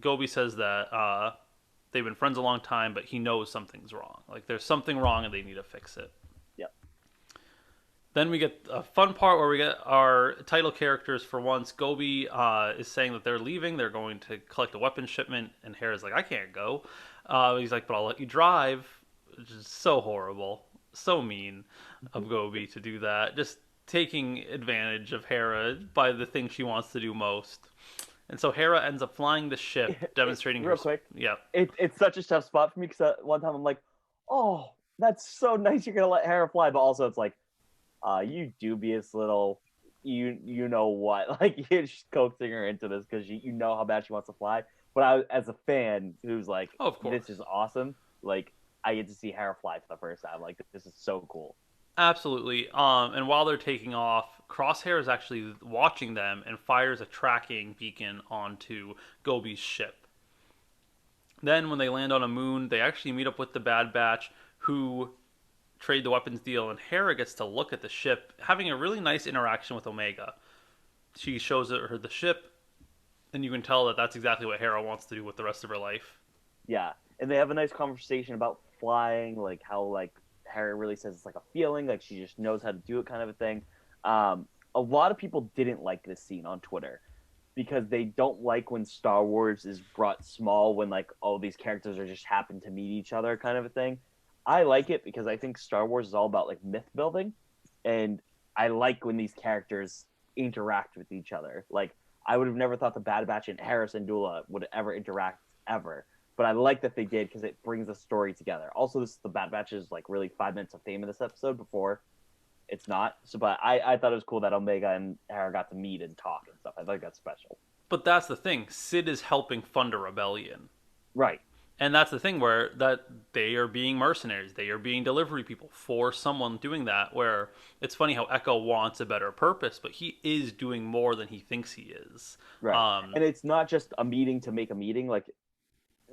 Gobi says that they've been friends a long time, but he knows something's wrong. Like there's something wrong, and they need to fix it. Yep. Then we get a fun part where we get our title characters for once. Gobi is saying that they're leaving. They're going to collect a weapons shipment, and Hera's like, I can't go. He's like, but I'll let you drive, which is so horrible, so mean of Gobi to do that. Just taking advantage of Hera by the thing she wants to do most. And so Hera ends up flying the ship, demonstrating Real quick. Yeah. It's such a tough spot for me because one time I'm like, oh, that's so nice. You're gonna let Hera fly, but also it's like, you dubious little, you know what? Like you're just coaxing her into this because you know how bad she wants to fly. But I, as a fan who's like, Oh, of course. this is awesome. Like I get to see Hera fly for the first time. Like this is so cool. Absolutely. And while they're taking off, Crosshair is actually watching them and fires a tracking beacon onto Gobi's ship. Then, when they land on a moon, they actually meet up with the Bad Batch, who trade the weapons deal, and Hera gets to look at the ship, having a really nice interaction with Omega. She shows her the ship, and you can tell that that's exactly what Hera wants to do with the rest of her life. Yeah, and they have a nice conversation about flying, like how like Hera really says it's like a feeling, like she just knows how to do it, kind of a thing. A lot of people didn't like this scene on Twitter because they don't like when Star Wars is brought small, when like all these characters are just happen to meet each other, kind of a thing. I like it because I think Star Wars is all about like myth building, and I like when these characters interact with each other. Like I would have never thought the Bad Batch and Hera Syndulla would ever interact ever, but I like that they did because it brings the story together. Also, this the Bad Batch is like really 5 minutes of fame in this episode before it's not. So, but I thought it was cool that Omega and Hera got to meet and talk and stuff. I think that's special. But that's the thing. Sid is helping fund a rebellion. Right. And that's the thing where that they are being mercenaries. They are being delivery people for someone doing that, where it's funny how Echo wants a better purpose, but he is doing more than he thinks he is. Right. And it's not just a meeting to make a meeting. Like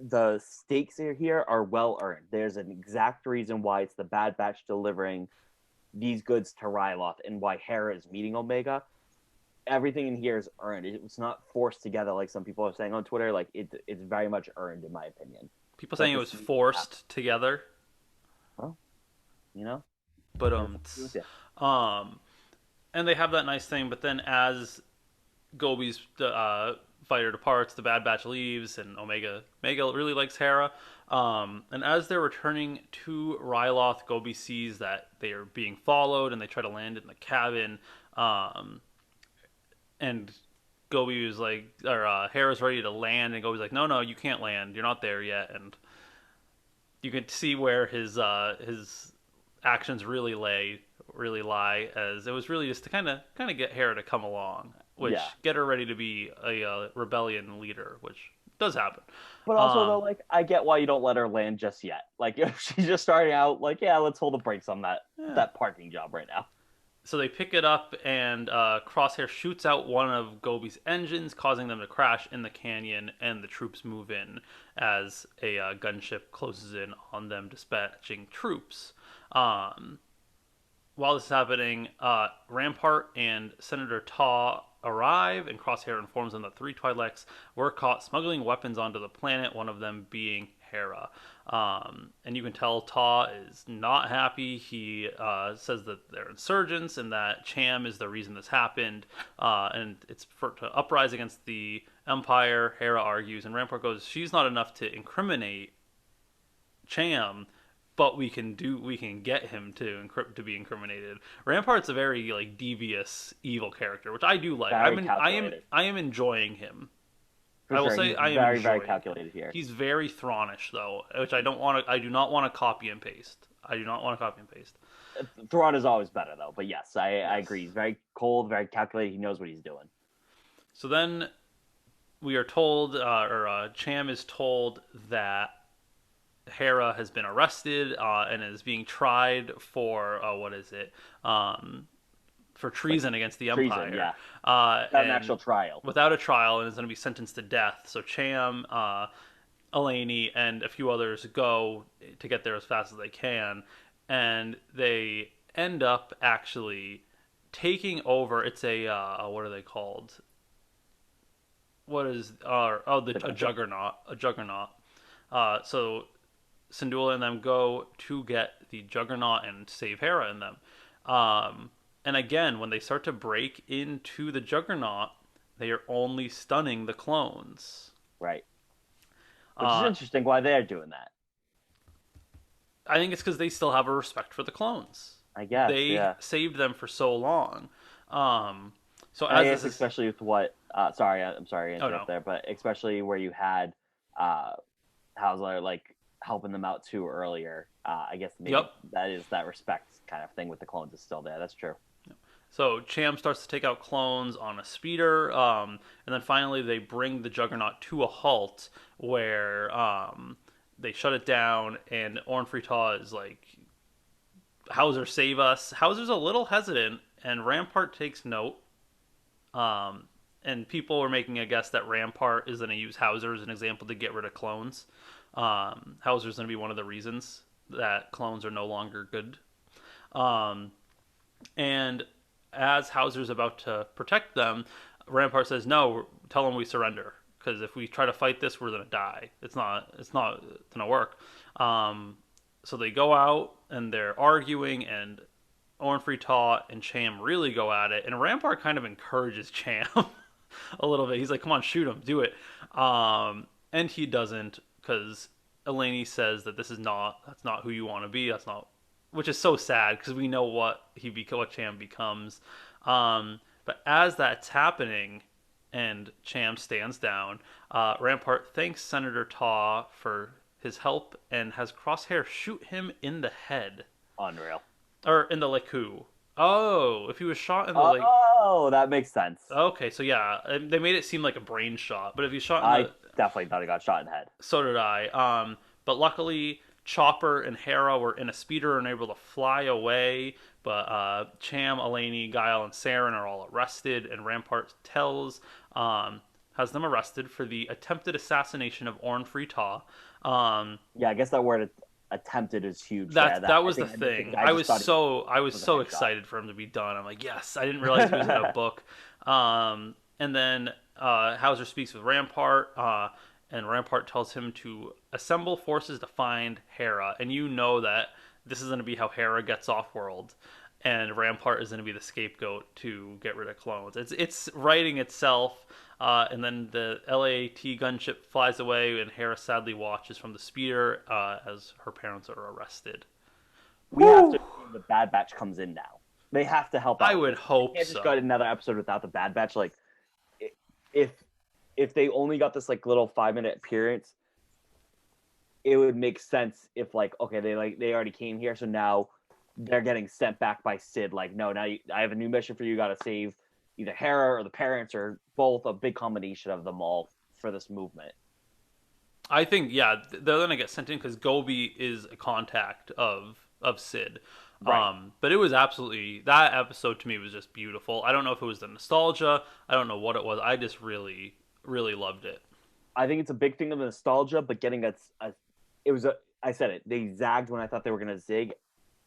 the stakes here are well earned. There's an exact reason why it's the Bad Batch delivering these goods to Ryloth and why Hera is meeting Omega. Everything in here is earned. It's not forced together like some people are saying on Twitter. Like it's very much earned in my opinion. People saying it was forced together. Well, you know. But and they have that nice thing. But then as Gobi's fighter departs, the Bad Batch leaves, and Omega really likes Hera. And as they're returning to Ryloth, Gobi sees that they are being followed, and they try to land in the cabin. And Gobi was like, or Hera's ready to land, and Gobi's like, no, you can't land. You're not there yet. And you can see where his actions really lie, as it was really just to kind of get Hera to come along, which get her ready to be a rebellion leader, which does happen. But also, though, like I get why you don't let her land just yet. Like if she's just starting out, like let's hold the brakes on that parking job right now. So they pick it up, and Crosshair shoots out one of Gobi's engines, causing them to crash in the canyon, and the troops move in as a gunship closes in on them, dispatching troops. While this is happening, Rampart and Senator Taw arrive, and Crosshair informs them that 3 Twi'leks were caught smuggling weapons onto the planet, one of them being Hera. And you can tell Ta is not happy. He says that they're insurgents and that Cham is the reason this happened. And it's to uprise against the Empire. Hera argues, and Rampart goes, she's not enough to incriminate Cham, but we can get him to be incriminated. Rampart's a very like devious evil character, which I do like. I am enjoying him. I will say I am very calculated here. He's very Thrawnish though, which I don't want to. I do not want to copy and paste. I do not want to copy and paste. Thrawn is always better though, but yes, I agree. He's very cold, very calculated. He knows what he's doing. So then we are told, Cham is told that Hera has been arrested and is being tried for what is it? For treason against the Empire. Yeah. Without an actual trial. Without a trial, and is going to be sentenced to death. So Cham, Eleni, and a few others go to get there as fast as they can, and they end up actually taking over. It's a what are they called? What is a juggernaut? A juggernaut. So Syndulla and them go to get the juggernaut and save Hera and them. And again, when they start to break into the Juggernaut, they are only stunning the clones. Right. Which is interesting why they're doing that. I think it's because they still have a respect for the clones. I guess, They saved them for so long. Especially with what... I'm sorry to interrupt there, but especially where you had Hauser, like, helping them out too earlier. I guess maybe that respect kind of thing with the clones is still there. That's true. So Cham starts to take out clones on a speeder, and then finally they bring the Juggernaut to a halt where they shut it down, and Orn Freytaux is like, Hauser, save us. Hauser's a little hesitant, and Rampart takes note. And people are making a guess that Rampart is going to use Hauser as an example to get rid of clones. Hauser's going to be one of the reasons that clones are no longer good. And as Hauser's about to protect them, Rampart says, no, tell them we surrender. Because if we try to fight this, we're going to die. It's not going to work. So they go out and they're arguing, and Orn Freytaux and Cham really go at it. And Rampart kind of encourages Cham a little bit. He's like, come on, shoot him, do it. And he doesn't, because Eleni says that that's not who you want to be. Which is so sad, because we know what Cham becomes. But as that's happening, and Cham stands down, Rampart thanks Senator Ta for his help and has Crosshair shoot him in the head. Unreal. Or in the Leku. Oh, if he was shot in the Oh, that makes sense. Okay, so yeah, they made it seem like a brain shot, but if you shot I definitely thought he got shot in the head. So did I. But luckily, Chopper and Hera were in a speeder and able to fly away, but Cham, Eleni, Guile, and Saren are all arrested, and Rampart has them arrested for the attempted assassination of Orn Freytaux. Yeah, I guess that word attempted is huge. That was the thing. I was so excited for him to be done. I'm like, yes, I didn't realize he was in a book. And then Hauser speaks with Rampart, and Rampart tells him to assemble forces to find Hera. And you know that this is going to be how Hera gets off-world, and Rampart is going to be the scapegoat to get rid of clones. It's writing itself. And then the LAT gunship flies away, and Hera sadly watches from the speeder as her parents are arrested. We have to. The Bad Batch comes in now. They have to help out. I would hope so. Can't just go to another episode without the Bad Batch. Like, if they only got this like little 5-minute appearance, it would make sense if okay, they already came here, so now they're getting sent back by Sid. Like, no, now I have a new mission for you. You got to save either Hera or the parents or both, a big combination of them all for this movement. I think, yeah, they're going to get sent in because Gobi is a contact of Sid. Right. But it was absolutely, that episode to me was just beautiful. I don't know if it was the nostalgia. I don't know what it was. I just really, really loved it. I think it's a big thing of nostalgia, but getting I said it, they zagged when I thought they were going to zig.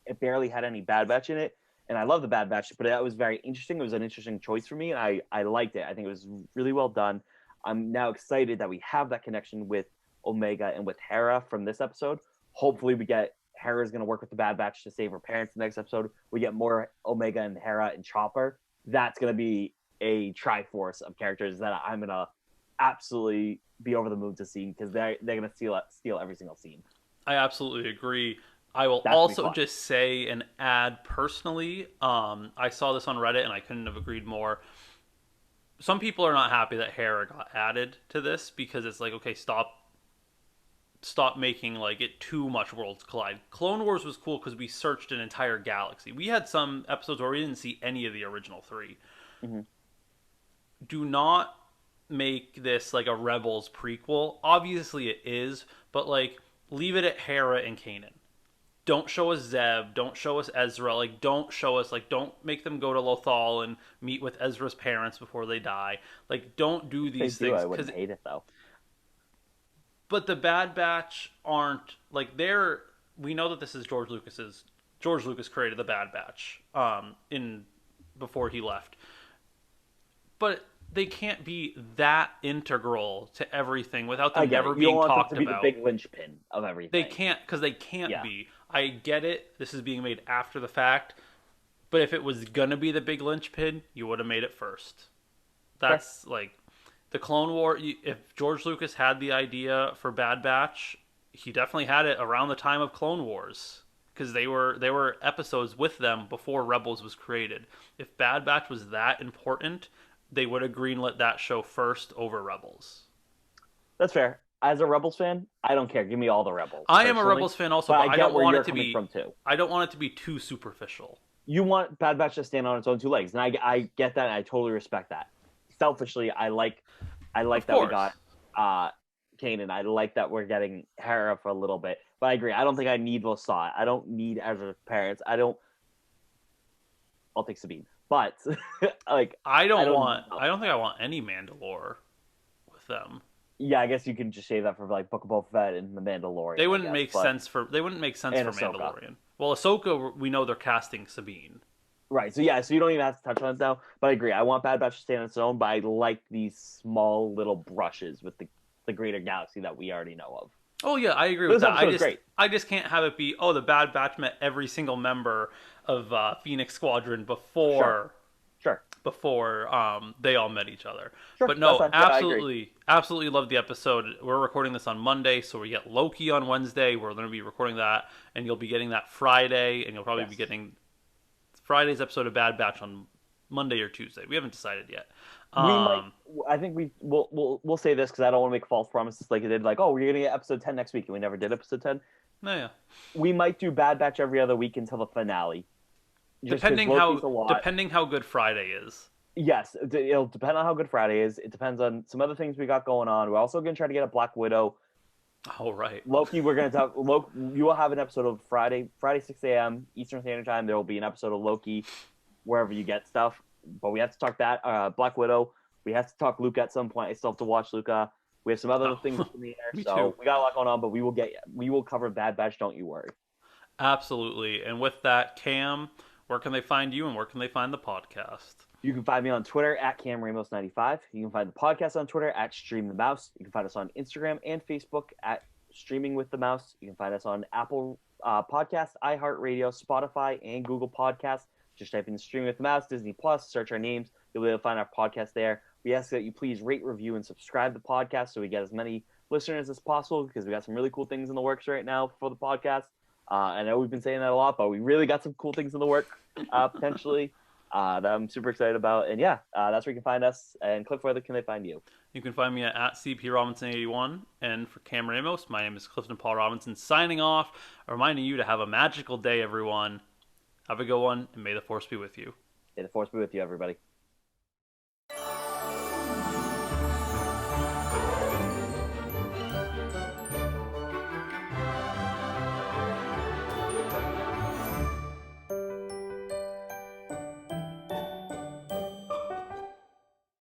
It barely had any Bad Batch in it. And I love the Bad Batch, but that was very interesting. It was an interesting choice for me, and I liked it. I think it was really well done. I'm now excited that we have that connection with Omega and with Hera from this episode. Hopefully, we get Hera's going to work with the Bad Batch to save her parents in the next episode. We get more Omega and Hera and Chopper. That's going to be a triforce of characters that I'm going to absolutely be over the moon to see because they're going to steal every single scene. I absolutely agree. I will also just say and add personally, I saw this on Reddit and I couldn't have agreed more. Some people are not happy that Hera got added to this because it's like, okay, stop making like it too much worlds collide. Clone Wars was cool because we searched an entire galaxy. We had some episodes where we didn't see any of the original 3. Mm-hmm. Do not make this like a Rebels prequel. Obviously it is, but like leave it at Hera and Kanan. Don't show us Zeb. Don't show us Ezra. Like, don't show us, like, don't make them go to Lothal and meet with Ezra's parents before they die. Like, don't do these things. I wouldn't hate it, though. But the Bad Batch aren't, like, we know that this is George Lucas created the Bad Batch before he left. But they can't be that integral to everything without them never being talked about. Be the big linchpin of everything. They can't, because they can't be. I get it. This is being made after the fact. But if it was going to be the big linchpin, you would have made it first. That's like the Clone War. If George Lucas had the idea for Bad Batch, he definitely had it around the time of Clone Wars. Because they were episodes with them before Rebels was created. If Bad Batch was that important, they would have greenlit that show first over Rebels. That's fair. As a Rebels fan, I don't care. Give me all the Rebels. I am a Rebels fan also, but I don't want it to be. I don't want it to be too superficial. You want Bad Batch to stand on its own 2 legs, and I get that. And I totally respect that. Selfishly, I like that we got Kanan. I like that we're getting Hera for a little bit, but I agree. I don't think I need Lasat. I don't need Ezra's parents. I'll take Sabine, but like I don't think I want any Mandalore with them. Yeah, I guess you can just say that for like Book of Boba Fett and the Mandalorian. They wouldn't make sense for Mandalorian. Well, Ahsoka, we know they're casting Sabine. Right. So yeah, so you don't even have to touch on it now. But I agree. I want Bad Batch to stand on its own, but I like these small little brushes with the greater galaxy that we already know of. Oh yeah, I agree with that. I just can't have it be the Bad Batch met every single member of Phoenix Squadron before. Sure. Before they all met each other. Sure, but no, absolutely love the episode. We're recording this on Monday, so we get Loki on Wednesday. We're going to be recording that, and you'll be getting that Friday, and you'll probably be getting Friday's episode of Bad Batch on Monday or Tuesday. We haven't decided yet. I think we'll say this because I don't want to make false promises like it did. Like, oh, we're going to get episode 10 next week, and we never did episode 10. No, yeah. We might do Bad Batch every other week until the finale. Depending how good Friday is. Yes, it'll depend on how good Friday is. It depends on some other things we got going on. We're also going to try to get a Black Widow. Oh, right. Loki, we're going to talk. You will have an episode of Friday 6 a.m. Eastern Standard Time. There will be an episode of Loki wherever you get stuff. But we have to talk that. Black Widow. We have to talk Luca at some point. I still have to watch Luca. We have some other things in the air. So we got a lot going on, but we will cover Bad Batch. Don't you worry. Absolutely. And with that, Cam, where can they find you and where can they find the podcast? You can find me on Twitter at CamRamos95. You can find the podcast on Twitter at Stream the Mouse. You can find us on Instagram and Facebook at Streaming with the Mouse. You can find us on Apple Podcasts, iHeartRadio, Spotify, and Google Podcasts. Just type in Streaming with the Mouse, Disney Plus, search our names. You'll be able to find our podcast there. We ask that you please rate, review, and subscribe to the podcast so we get as many listeners as possible because we got some really cool things in the works right now for the podcast. I know we've been saying that a lot, but we really got some cool things in the work potentially that I'm super excited about. And yeah, that's where you can find us. And Cliff, where can they find you? You can find me at CPRobinson81. And for Cam Ramos, my name is Clifton Paul Robinson, signing off, reminding you to have a magical day, everyone. Have a good one, and may the Force be with you. May the Force be with you, everybody.